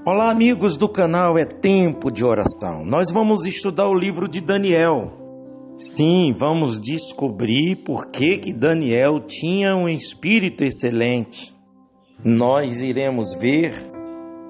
Olá, amigos do canal É Tempo de Oração. Nós vamos estudar o livro de Daniel. Sim, vamos descobrir por que Daniel tinha um espírito excelente. Nós iremos ver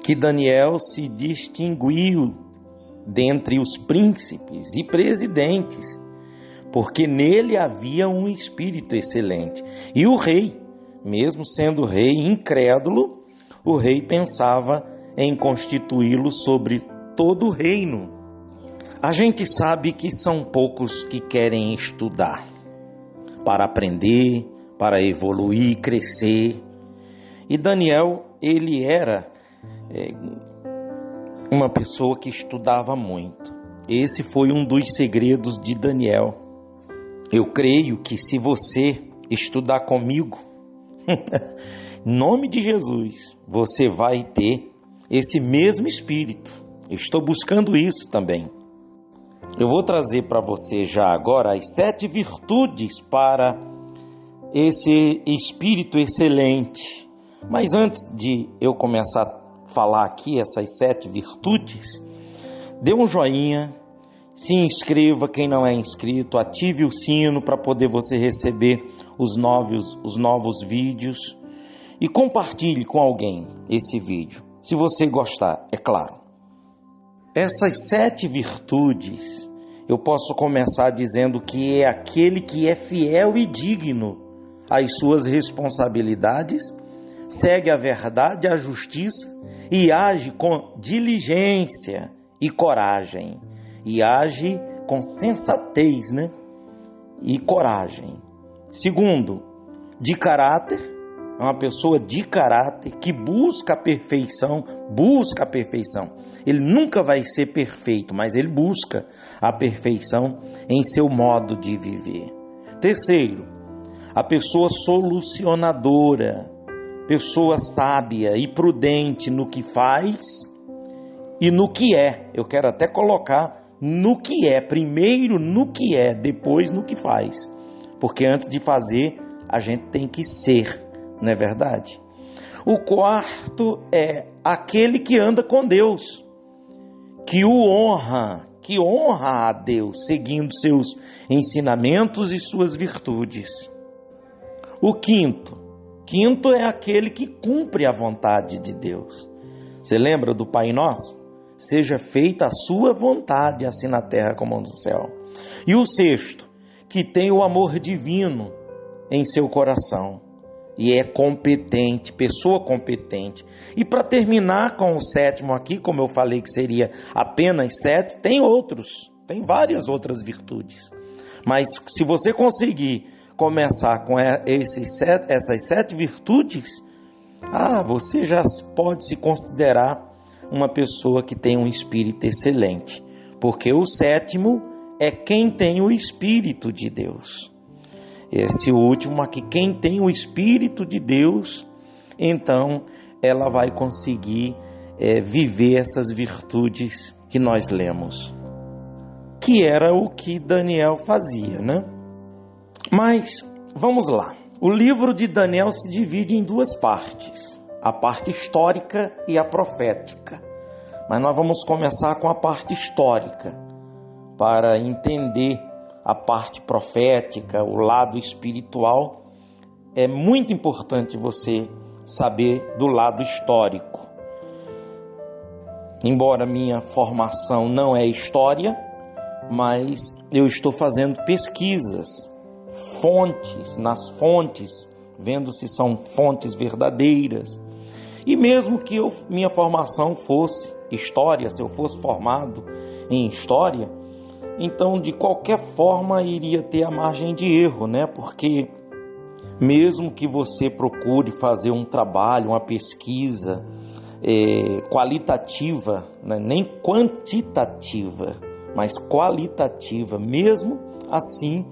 que Daniel se distinguiu dentre os príncipes e presidentes, porque nele havia um espírito excelente. E o rei, mesmo sendo rei incrédulo, o rei pensava em constituí-lo sobre todo o reino. A gente sabe que são poucos que querem estudar para aprender, para evoluir, crescer. E Daniel, ele era uma pessoa que estudava muito. Esse foi um dos segredos de Daniel. Eu creio que se você estudar comigo, em nome de Jesus, você vai ter esse mesmo espírito. Eu estou buscando isso também. Eu vou trazer para você já agora as 7 virtudes para esse espírito excelente. Mas antes de eu começar a falar aqui essas 7 virtudes, dê um joinha, se inscreva quem não é inscrito, ative o sino para poder você receber os novos vídeos e compartilhe com alguém esse vídeo. Se você gostar, é claro. Essas 7 virtudes, eu posso começar dizendo que é aquele que é fiel e digno às suas responsabilidades, segue a verdade, a justiça e age com diligência e coragem. E age com sensatez, e coragem. Segundo, de caráter. É uma pessoa de caráter que busca a perfeição. Ele nunca vai ser perfeito, mas ele busca a perfeição em seu modo de viver. Terceiro, a pessoa solucionadora, pessoa sábia e prudente no que faz e no que é. Eu quero até colocar no que é, primeiro no que é, depois no que faz. Porque antes de fazer, a gente tem que ser. Não é verdade? O quarto é aquele que anda com Deus, que honra a Deus, seguindo seus ensinamentos e suas virtudes. O quinto é aquele que cumpre a vontade de Deus. Você lembra do Pai Nosso? Seja feita a sua vontade, assim na terra como no céu. E o sexto, que tem o amor divino em seu coração. E é competente, pessoa competente. E para terminar com o 7º aqui, como eu falei que seria apenas 7, tem várias outras virtudes. Mas se você conseguir começar com essas 7 virtudes, você já pode se considerar uma pessoa que tem um espírito excelente. Porque o 7º é quem tem o Espírito de Deus. Esse último aqui, quem tem o Espírito de Deus, então ela vai conseguir viver essas virtudes que nós lemos. Que era o que Daniel fazia, Mas, vamos lá. O livro de Daniel se divide em 2 partes. A parte histórica e a profética. Mas nós vamos começar com a parte histórica, para entender a parte profética, o lado espiritual. É muito importante você saber do lado histórico. Embora minha formação não é história, mas eu estou fazendo pesquisas, nas fontes, vendo se são fontes verdadeiras. E mesmo que minha formação fosse história, se eu fosse formado em história, então, de qualquer forma, iria ter a margem de erro, Porque mesmo que você procure fazer um trabalho, uma pesquisa qualitativa, nem quantitativa, mas qualitativa, mesmo assim,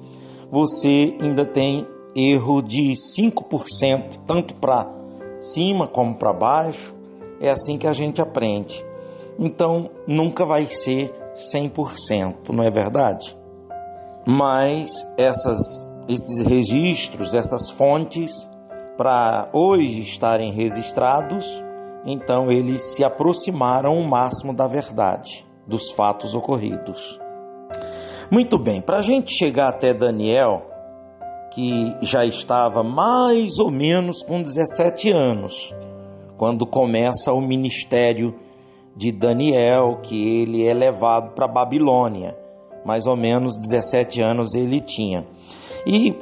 você ainda tem erro de 5%, tanto para cima como para baixo. É assim que a gente aprende. Então, nunca vai ser 100%, não é verdade? Mas esses registros, essas fontes, para hoje estarem registrados, então eles se aproximaram o máximo da verdade, dos fatos ocorridos. Muito bem, para a gente chegar até Daniel, que já estava mais ou menos com 17 anos, quando começa o ministério de Daniel, que ele é levado para a Babilônia. Mais ou menos 17 anos ele tinha. E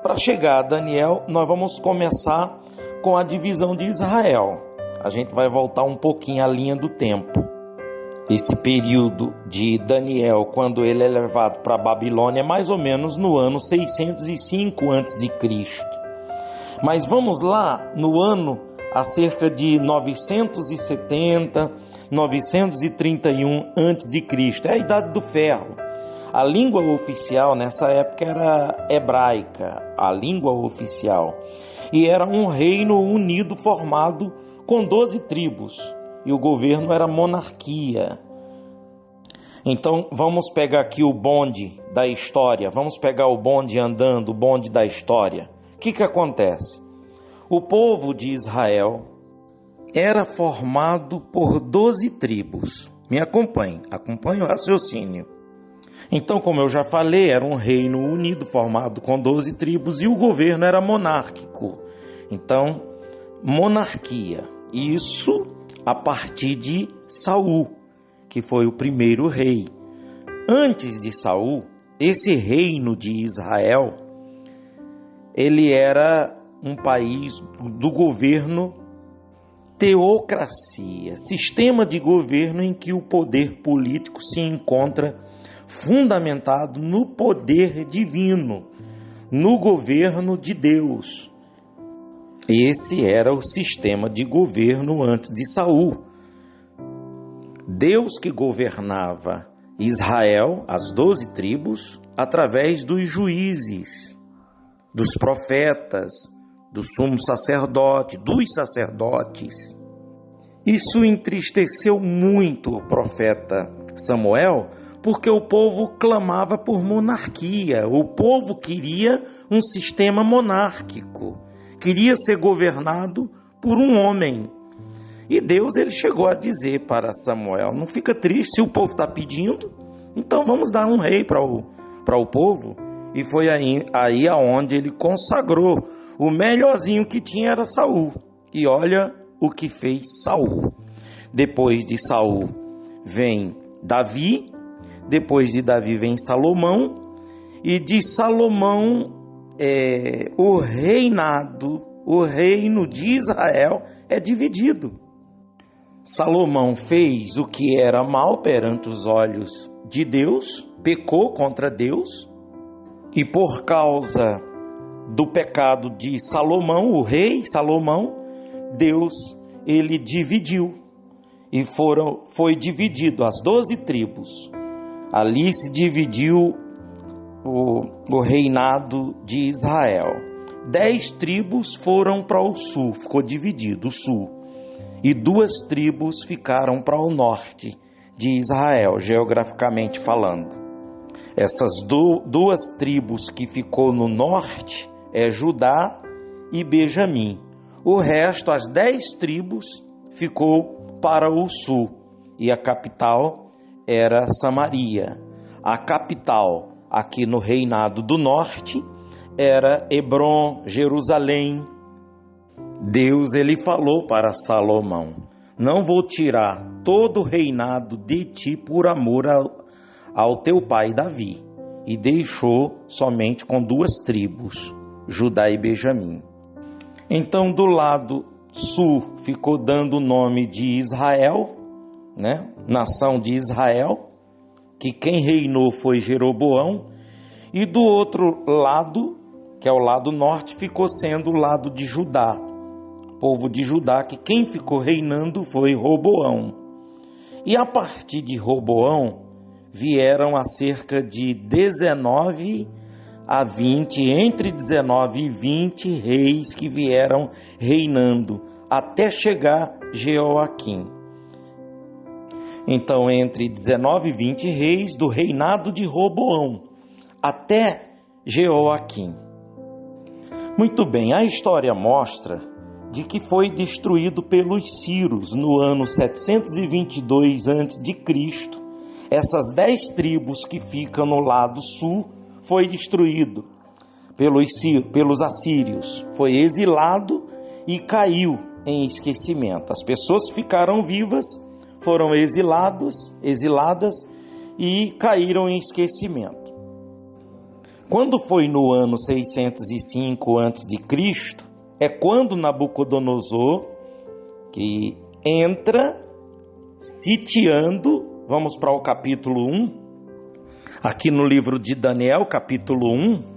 para chegar a Daniel, nós vamos começar com a divisão de Israel. A gente vai voltar um pouquinho à linha do tempo. Esse período de Daniel, quando ele é levado para a Babilônia, é mais ou menos no ano 605 a.C. Mas vamos lá no ano a cerca de 970, 931 a.C., é a Idade do Ferro. A língua oficial nessa época era hebraica, a língua oficial. E era um reino unido formado com 12 tribos. E o governo era monarquia. Então vamos pegar aqui o bonde da história, vamos pegar o bonde andando, o bonde da história. O que acontece? O povo de Israel era formado por 12 tribos. Me acompanhe o raciocínio. Então, como eu já falei, era um reino unido formado com 12 tribos e o governo era monárquico. Então, monarquia. Isso a partir de Saul, que foi o primeiro rei. Antes de Saul, esse reino de Israel, ele era um país do governo teocracia, sistema de governo em que o poder político se encontra fundamentado no poder divino, no governo de Deus. Esse era o sistema de governo antes de Saul. Deus que governava Israel, as 12 tribos, através dos juízes, dos profetas, do sumo sacerdote, dos sacerdotes. Isso entristeceu muito o profeta Samuel, porque o povo clamava por monarquia, o povo queria um sistema monárquico, queria ser governado por um homem. E Deus ele chegou a dizer para Samuel, não fica triste se o povo está pedindo, então vamos dar um rei para o povo. E foi aí aonde ele consagrou, o melhorzinho que tinha era Saul. E olha o que fez Saul. Depois de Saul vem Davi, depois de Davi vem Salomão, e de Salomão o reino de Israel é dividido. Salomão fez o que era mal perante os olhos de Deus, pecou contra Deus, e por causa do pecado de Salomão, o rei Salomão, Deus ele dividiu, e foi dividido as 12 tribos. Ali se dividiu o reinado de Israel. 10 tribos foram para o sul, ficou dividido o sul. E 2 tribos ficaram para o norte de Israel, geograficamente falando. Essas 2 tribos que ficou no norte é Judá e Benjamim. O resto, as 10 tribos, ficou para o sul. E a capital era Samaria. A capital aqui no reinado do norte era Hebrom, Jerusalém. Deus ele falou para Salomão, não vou tirar todo o reinado de ti por amor ao teu pai Davi. E deixou somente com 2 tribos, Judá e Benjamim. Então do lado sul ficou dando o nome de Israel, né? Nação de Israel, que quem reinou foi Jeroboão, e do outro lado, que é o lado norte, ficou sendo o lado de Judá, povo de Judá, que quem ficou reinando foi Roboão. E a partir de Roboão vieram a cerca de 19 a 20, entre 19 e 20 reis que vieram reinando, até chegar Jeoaquim. Então, entre 19 e 20 reis do reinado de Roboão, até Jeoaquim. Muito bem, a história mostra de que foi destruído pelos sírios no ano 722 a.C. Essas 10 tribos que ficam no lado sul foi destruído pelos assírios, foi exilado e caiu em esquecimento. As pessoas ficaram vivas, foram exiladas e caíram em esquecimento. Quando foi no ano 605 a.C., é quando Nabucodonosor, que entra sitiando, vamos para o capítulo 1, aqui no livro de Daniel, capítulo 1,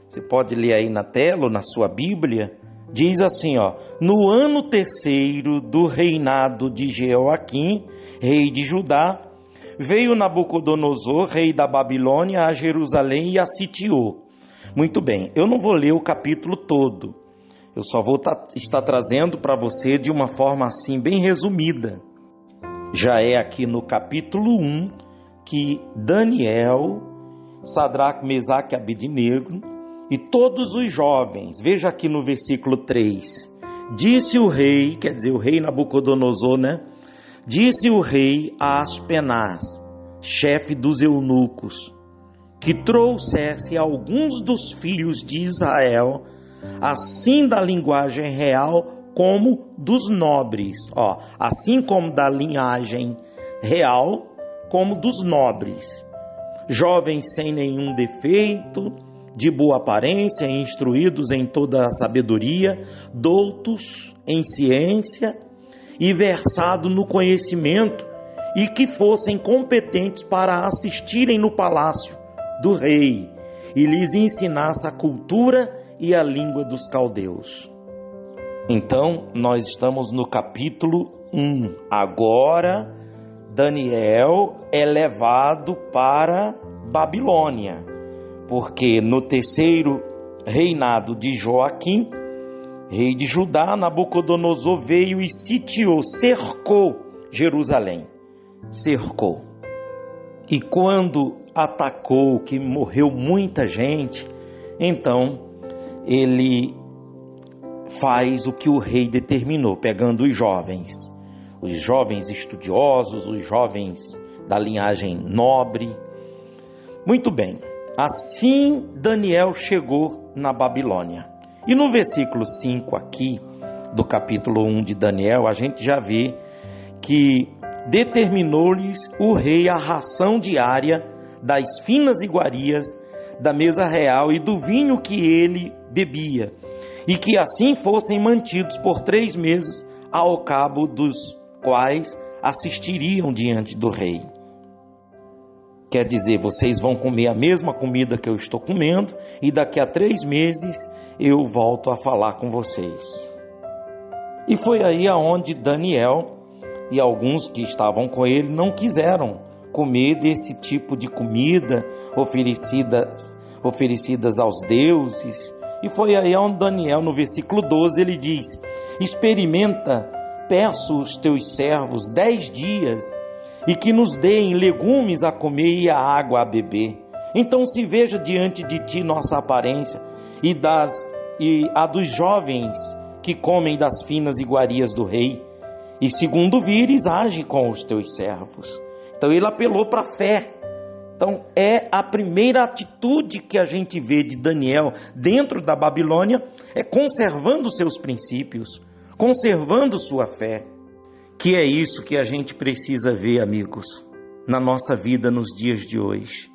você pode ler aí na tela ou na sua Bíblia, diz assim, no ano 3º do reinado de Jeoaquim, rei de Judá, veio Nabucodonosor, rei da Babilônia, a Jerusalém e a sitiou. Muito bem, eu não vou ler o capítulo todo, eu só vou estar trazendo para você de uma forma assim bem resumida. Já é aqui no capítulo 1 que Daniel, Sadraque, Mesaque e Abednego e todos os jovens, veja aqui no versículo 3, disse o rei, quer dizer o rei Nabucodonosor, disse o rei a Aspenaz, chefe dos eunucos, que trouxesse alguns dos filhos de Israel, assim da linguagem real como dos nobres, assim como da linhagem real como dos nobres, jovens sem nenhum defeito, de boa aparência, instruídos em toda a sabedoria, doutos em ciência e versados no conhecimento, e que fossem competentes para assistirem no palácio do rei e lhes ensinasse a cultura e a língua dos caldeus. Então, nós estamos no capítulo 1. Agora, Daniel é levado para Babilônia, porque no 3º reinado de Joaquim, rei de Judá, Nabucodonosor veio e sitiou, cercou Jerusalém. Cercou. E quando atacou, que morreu muita gente, então ele faz o que o rei determinou, pegando os jovens estudiosos, os jovens da linhagem nobre. Muito bem, assim Daniel chegou na Babilônia. E no versículo 5 aqui, do capítulo 1 de Daniel, a gente já vê que determinou-lhes o rei a ração diária das finas iguarias da mesa real e do vinho que ele bebia, e que assim fossem mantidos por 3 meses, ao cabo dos quais assistiriam diante do rei. Quer dizer, vocês vão comer a mesma comida que eu estou comendo, e daqui a 3 meses eu volto a falar com vocês. E foi aí aonde Daniel e alguns que estavam com ele não quiseram comer desse tipo de comida oferecidas aos deuses. E foi aí onde Daniel, no versículo 12, ele diz: experimenta, peço os teus servos 10 dias, e que nos deem legumes a comer e a água a beber. Então se veja diante de ti nossa aparência e a dos jovens que comem das finas iguarias do rei, e segundo vires, age com os teus servos. Então ele apelou para a fé. Então é a primeira atitude que a gente vê de Daniel dentro da Babilônia, é conservando seus princípios, conservando sua fé. Que é isso que a gente precisa ver, amigos, na nossa vida nos dias de hoje.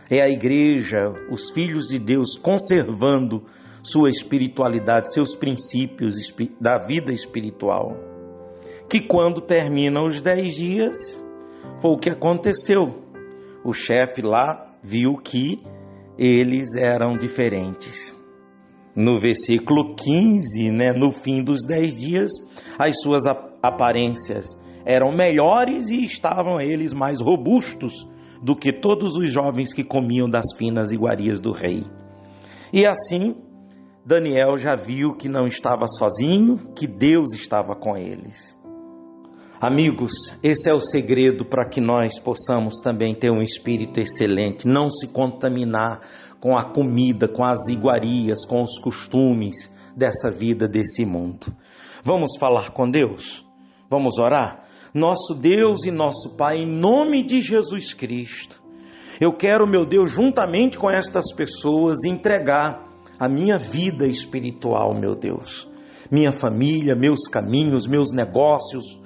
É a igreja, os filhos de Deus conservando sua espiritualidade, seus princípios da vida espiritual. Que quando terminam os 10 dias, foi o que aconteceu. O chefe lá viu que eles eram diferentes. No versículo 15, no fim dos 10 dias, as suas aparências eram melhores e estavam eles mais robustos do que todos os jovens que comiam das finas iguarias do rei. E assim, Daniel já viu que não estava sozinho, que Deus estava com eles. Amigos, esse é o segredo para que nós possamos também ter um espírito excelente, não se contaminar com a comida, com as iguarias, com os costumes dessa vida, desse mundo. Vamos falar com Deus? Vamos orar? Nosso Deus e nosso Pai, em nome de Jesus Cristo, eu quero, meu Deus, juntamente com estas pessoas, entregar a minha vida espiritual, meu Deus, minha família, meus caminhos, meus negócios,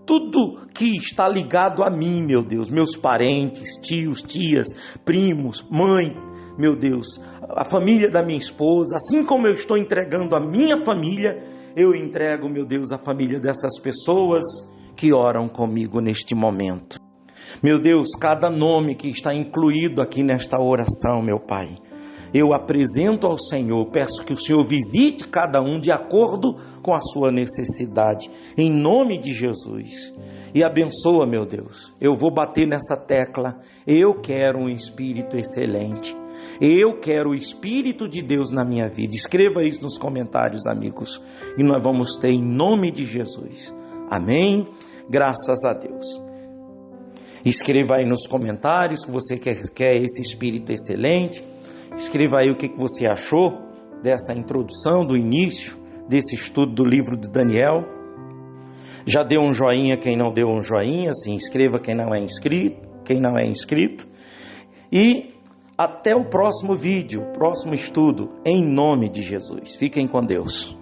tudo que está ligado a mim, meu Deus, meus parentes, tios, tias, primos, mãe, meu Deus, a família da minha esposa, assim como eu estou entregando a minha família, eu entrego, meu Deus, a família dessas pessoas que oram comigo neste momento. Meu Deus, cada nome que está incluído aqui nesta oração, meu Pai, eu apresento ao Senhor, peço que o Senhor visite cada um de acordo com a sua necessidade, em nome de Jesus. E abençoa, meu Deus, eu vou bater nessa tecla, eu quero um espírito excelente, eu quero o Espírito de Deus na minha vida. Escreva isso nos comentários, amigos, e nós vamos ter em nome de Jesus. Amém? Graças a Deus. Escreva aí nos comentários que você quer esse Espírito excelente. Escreva aí o que você achou dessa introdução, do início desse estudo do livro de Daniel. Já deu um joinha quem não deu um joinha, se inscreva quem não é inscrito. E até o próximo vídeo, próximo estudo, em nome de Jesus. Fiquem com Deus.